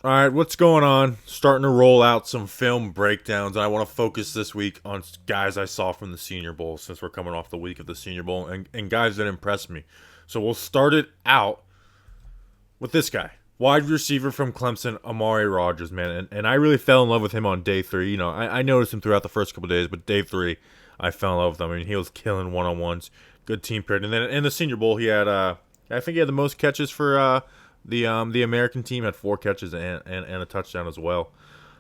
All right, what's going on? Starting to roll out some film breakdowns. I want to focus this week on guys I saw from the Senior Bowl since we're coming off the week of the Senior Bowl and guys that impressed me. So we'll start it out with this guy, wide receiver from Clemson, Amari Rodgers, man. And I really fell in love with him on day three. You know, I noticed him throughout the first couple of days, but day three, I fell in love with him. I mean, he was killing one-on-ones, good team period. And then in the Senior Bowl, he had, I think he had the most catches for the American team, had 4 catches and a touchdown as well.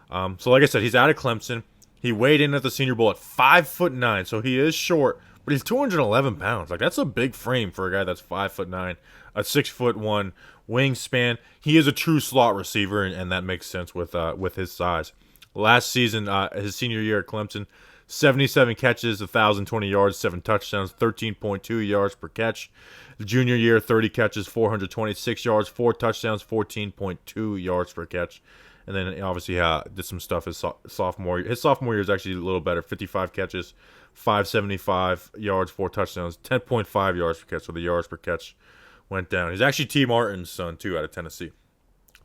So like I said, he's out of Clemson. He weighed in at the Senior Bowl at 5'9", so he is short, but he's 211 pounds. Like, that's a big frame for a guy that's 5'9", a 6'1" wingspan. He is a true slot receiver, and that makes sense with his size. Last season, his senior year at Clemson, 77 catches, 1,020 yards, 7 touchdowns, 13.2 yards per catch. The junior year, 30 catches, 426 yards, 4 touchdowns, 14.2 yards per catch. And then obviously did some stuff his sophomore year. His sophomore year is actually a little better. 55 catches, 575 yards, 4 touchdowns, 10.5 yards per catch. So the yards per catch went down. He's actually T. Martin's son, too, out of Tennessee.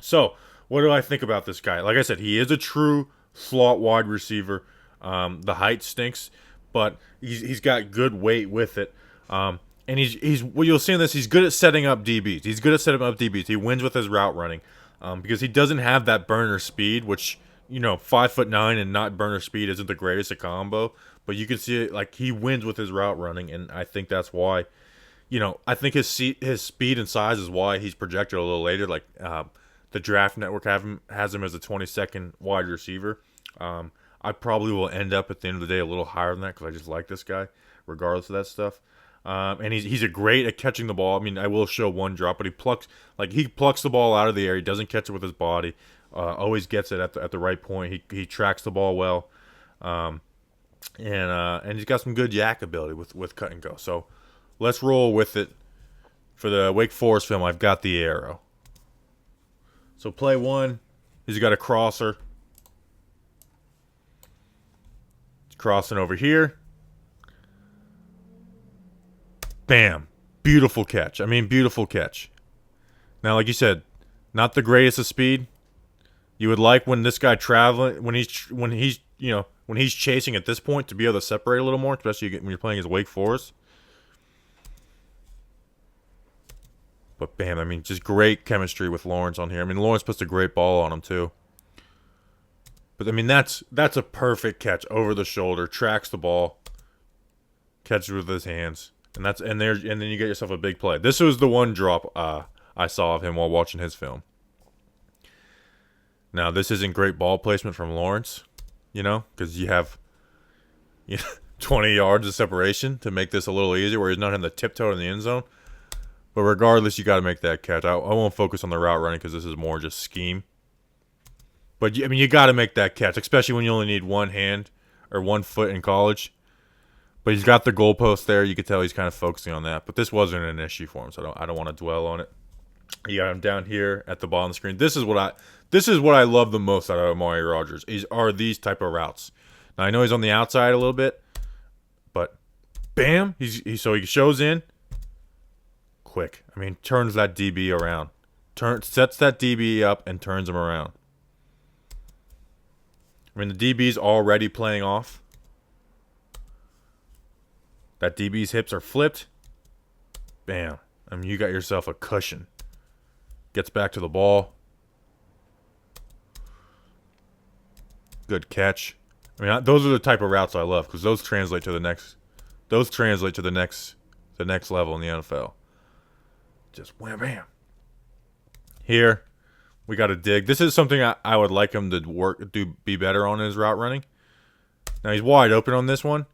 So what do I think about this guy? Like I said, he is a true slot wide receiver. The height stinks, but he's got good weight with it. And he's what you'll see in this, he's good at setting up DBs. He's good at setting up DBs. He wins with his route running because he doesn't have that burner speed, which, 5'9" and not burner speed isn't the greatest a combo. But you can see it, like, he wins with his route running, and I think that's why, I think his speed and size is why he's projected a little later. Like, the Draft Network has him as a 22nd wide receiver. I probably will end up at the end of the day a little higher than that because I just like this guy, regardless of that stuff. And he's a great at catching the ball. I mean, I will show one drop, but he plucks the ball out of the air. He doesn't catch it with his body. Always gets it at the right point. He tracks the ball well, and he's got some good yak ability with cut and go. So let's roll with it. For the Wake Forest film, I've got the arrow. So play one, he's got a crosser. He's crossing over here. Bam. Beautiful catch. I mean, beautiful catch. Now, like you said, not the greatest of speed. You would like when this guy traveling, when he's chasing at this point to be able to separate a little more, especially when you're playing as Wake Forest. But bam, I mean, just great chemistry with Lawrence on here. I mean, Lawrence puts a great ball on him too. But I mean, that's a perfect catch over the shoulder, tracks the ball, catches with his hands. And then you get yourself a big play. This was the one drop I saw of him while watching his film. Now, this isn't great ball placement from Lawrence, because you have 20 yards of separation to make this a little easier, where he's not in the tiptoe in the end zone. But regardless, you got to make that catch. I won't focus on the route running because this is more just scheme. But I mean, you got to make that catch, especially when you only need one hand or 1 foot in college. But he's got the goalpost there. You could tell he's kind of focusing on that. But this wasn't an issue for him, so I don't want to dwell on it. You got him down here at the bottom of the screen. This is what I love the most out of Amari Rodgers. Are these type of routes. Now I know he's on the outside a little bit, but bam, so he shows in quick. I mean, turns that DB around. Sets that DB up and turns him around. I mean, the DB's already playing off. That DB's hips are flipped. Bam. I mean, you got yourself a cushion. Gets back to the ball. Good catch. I mean, those are the type of routes I love because those translate to the next. Those translate to the next level in the NFL. Just wham bam. Here, we got to dig. This is something I would like him to be better on in his route running. Now he's wide open on this one.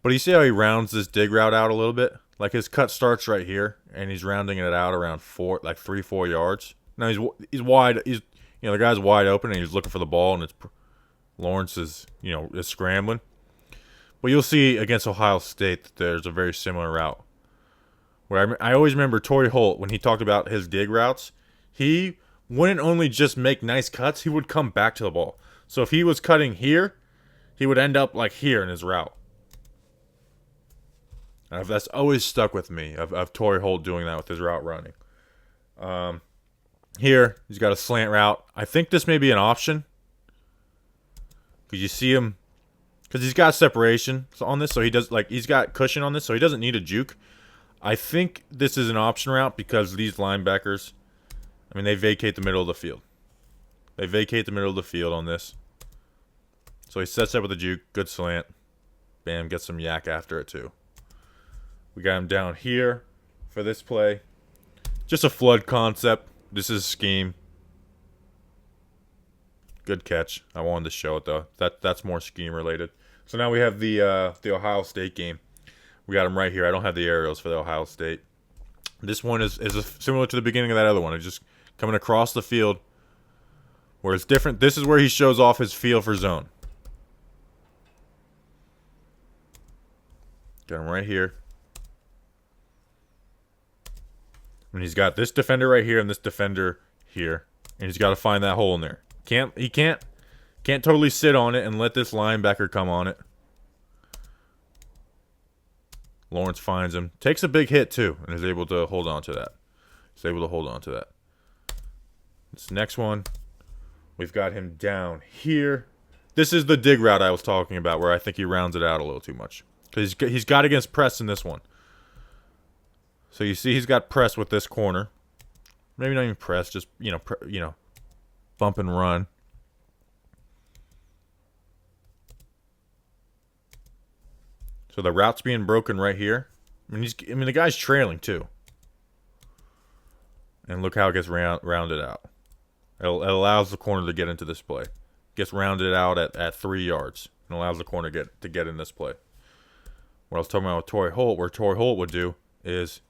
But you see how he rounds this dig route out a little bit? Like his cut starts right here, and he's rounding it out around 3-4 yards. Now he's wide. The guy's wide open, and he's looking for the ball, and Lawrence is scrambling. But you'll see against Ohio State that there's a very similar route. Where I always remember Torrey Holt when he talked about his dig routes. He wouldn't only just make nice cuts; he would come back to the ball. So if he was cutting here, he would end up like here in his route. That's always stuck with me of Torrey Holt doing that with his route running. Here, he's got a slant route. I think this may be an option. Because you see him, because he's got separation on this, so he does, like, he's got cushion on this, so he doesn't need a juke. I think this is an option route because these linebackers, I mean, they vacate the middle of the field. They vacate the middle of the field on this. So he sets up with a juke, good slant. Bam, gets some yak after it too. We got him down here for this play. Just a flood concept. This is scheme. Good catch. I wanted to show it though. That's more scheme related. So now we have the Ohio State game. We got him right here. I don't have the aerials for the Ohio State. This one is similar to the beginning of that other one. It's just coming across the field. Where it's different. This is where he shows off his feel for zone. Got him right here. And he's got this defender right here and this defender here. And he's got to find that hole in there. He can't totally sit on it and let this linebacker come on it. Lawrence finds him. Takes a big hit too and is able to hold on to that. This next one, we've got him down here. This is the dig route I was talking about where I think he rounds it out a little too much. Because he's got against press in this one. So you see he's got press with this corner. Maybe not even press, just, bump and run. So the route's being broken right here. I mean, the guy's trailing too. And look how it gets rounded out. It allows the corner to get into this play. Gets rounded out at 3 yards. And allows the corner to get in this play. What I was talking about with Torrey Holt, where Torrey Holt would do is,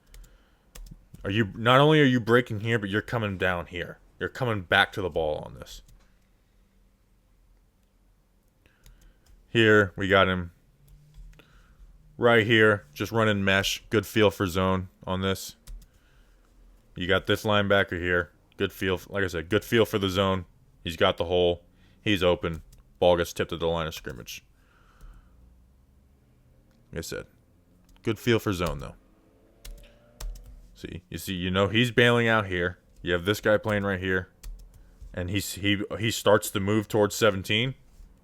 not only are you breaking here, but you're coming down here. You're coming back to the ball on this. Here, we got him right here, just running mesh. Good feel for zone on this. You got this linebacker here. Good feel, like I said, good feel for the zone. He's got the hole. He's open. Ball gets tipped at the line of scrimmage. Like I said, good feel for zone though. See, he's bailing out here. You have this guy playing right here, and he starts to move towards 17.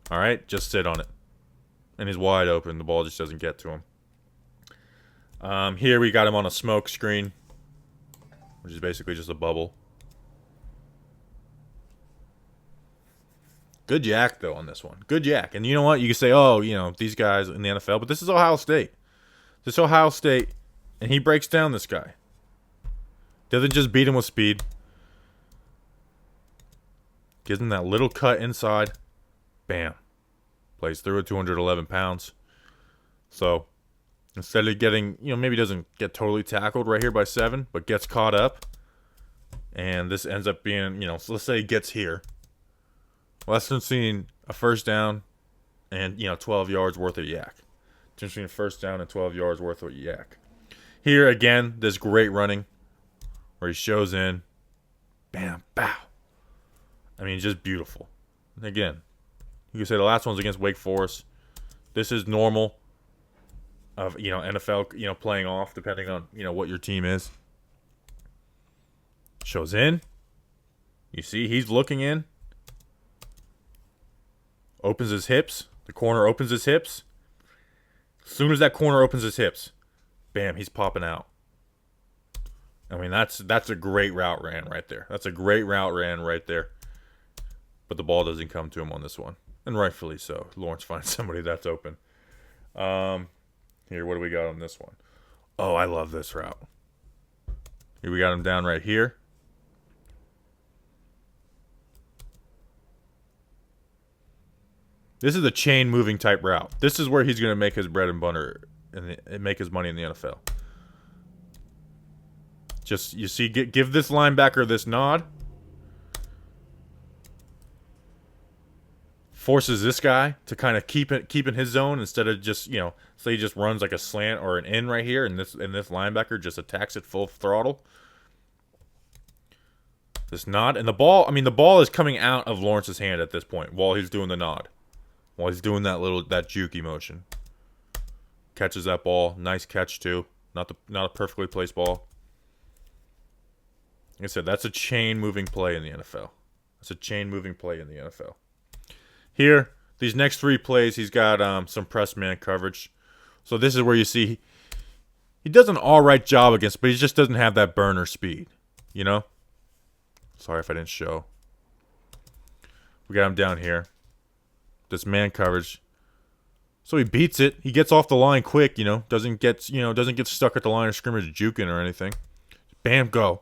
All right, just sit on it, and he's wide open. The ball just doesn't get to him. Here we got him on a smoke screen, which is basically just a bubble. Good yak, though, on this one. Good yak. And you know what? You can say, oh, these guys in the NFL. But this is Ohio State. This is Ohio State. And he breaks down this guy. Doesn't just beat him with speed. Gives him that little cut inside. Bam. Plays through at 211 pounds. So, instead of getting, maybe doesn't get totally tackled right here by 7, but gets caught up. And this ends up being, so let's say he gets here. Less than seeing a first down and, 12 yards worth of yak. Just seeing a first down and 12 yards worth of yak. Here, again, this great running where he shows in. Bam, bow. I mean, just beautiful. Again, you can say the last one's against Wake Forest. This is normal of, NFL, playing off depending on, what your team is. Shows in. You see, he's looking in. Opens his hips. The corner opens his hips. As soon as that corner opens his hips, bam, he's popping out. I mean, that's a great route ran right there. That's a great route ran right there. But the ball doesn't come to him on this one. And rightfully so. Lawrence finds somebody that's open. Here, what do we got on this one? Oh, I love this route. Here we got him down right here. This is a chain moving type route. This is where he's going to make his bread and butter and make his money in the NFL. Just, you see, give this linebacker this nod. Forces this guy to kind of keep in his zone instead of just, say he just runs like a slant or an in right here and this linebacker just attacks it full throttle. This nod. And the ball is coming out of Lawrence's hand at this point while he's doing the nod. While he's doing that jukey motion. Catches that ball. Nice catch too. Not a perfectly placed ball. Like I said, that's a chain moving play in the NFL. That's a chain moving play in the NFL. Here, these next 3 plays, he's got some press man coverage. So this is where you see he does an all right job against, but he just doesn't have that burner speed. You know? Sorry if I didn't show. We got him down here. This man coverage. So he beats it. He gets off the line quick, doesn't get stuck at the line of scrimmage juking or anything. Bam, go.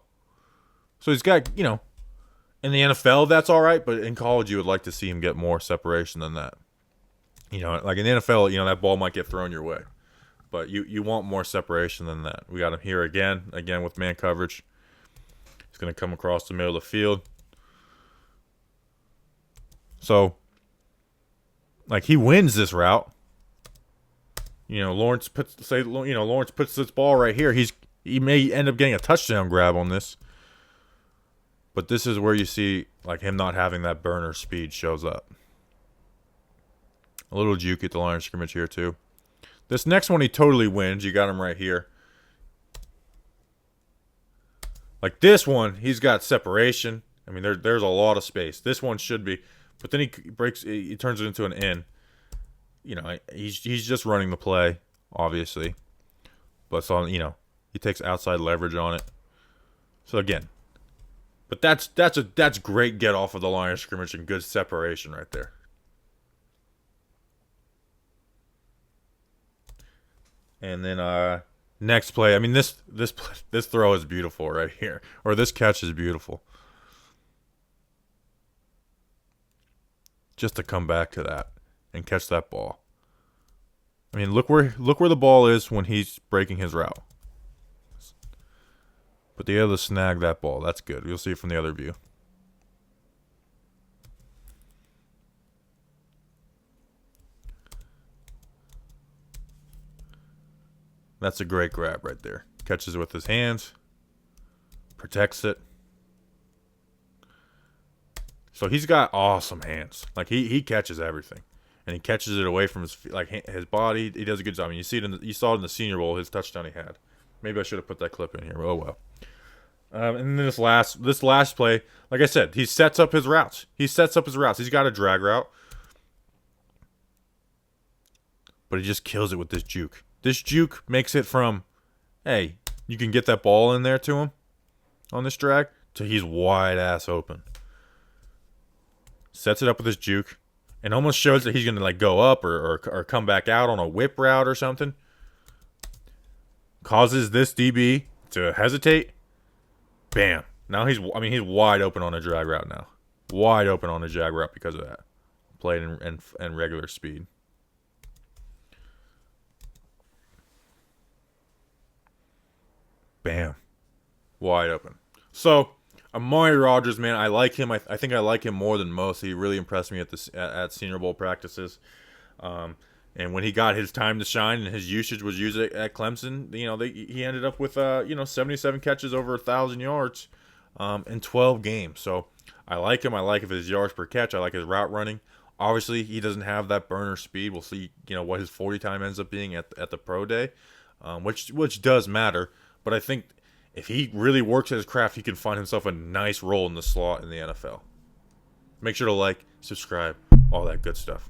So he's got, in the NFL that's all right, but in college you would like to see him get more separation than that. Like in the NFL, that ball might get thrown your way. But you want more separation than that. We got him here again with man coverage. He's going to come across the middle of the field. So, like, he wins this route. Lawrence puts this ball right here. He may end up getting a touchdown grab on this. But this is where you see, like, him not having that burner speed shows up. A little juke at the line of scrimmage here, too. This next one, he totally wins. You got him right here. Like this one, he's got separation. I mean, there's a lot of space. This one should be. But then he turns it into an in. He's just running the play, obviously. But it's on, he takes outside leverage on it. So again, but that's great get off of the line of scrimmage and good separation right there. And then next play, I mean this throw is beautiful right here, or this catch is beautiful. Just to come back to that and catch that ball. I mean, look where the ball is when he's breaking his route. But they able to snag that ball. That's good. You'll see it from the other view. That's a great grab right there. Catches it with his hands. Protects it. So he's got awesome hands. Like he catches everything, and he catches it away from his body. He does a good job. I mean, you saw it in the Senior Bowl, his touchdown he had. Maybe I should have put that clip in here. Oh well. And then this last play, like I said, he sets up his routes. He's got a drag route, but he just kills it with this juke. This juke makes it from, hey, you can get that ball in there to him on this drag, to he's wide ass open. Sets it up with his juke, and almost shows that he's going to like go up or come back out on a whip route or something. Causes this DB to hesitate. Bam. Now he's wide open on a drag route now. Wide open on a drag route because of that. Played in regular speed. Bam. Wide open. So, Amari Rodgers, man, I like him. I think I like him more than most. He really impressed me at Senior Bowl practices. And when he got his time to shine and his usage was used at Clemson, he ended up with 77 catches over 1,000 yards in 12 games. So I like him. I like his yards per catch. I like his route running. Obviously, he doesn't have that burner speed. We'll see, what his 40 time ends up being at the pro day, which does matter. But I think if he really works at his craft, he can find himself a nice role in the slot in the NFL. Make sure to like, subscribe, all that good stuff.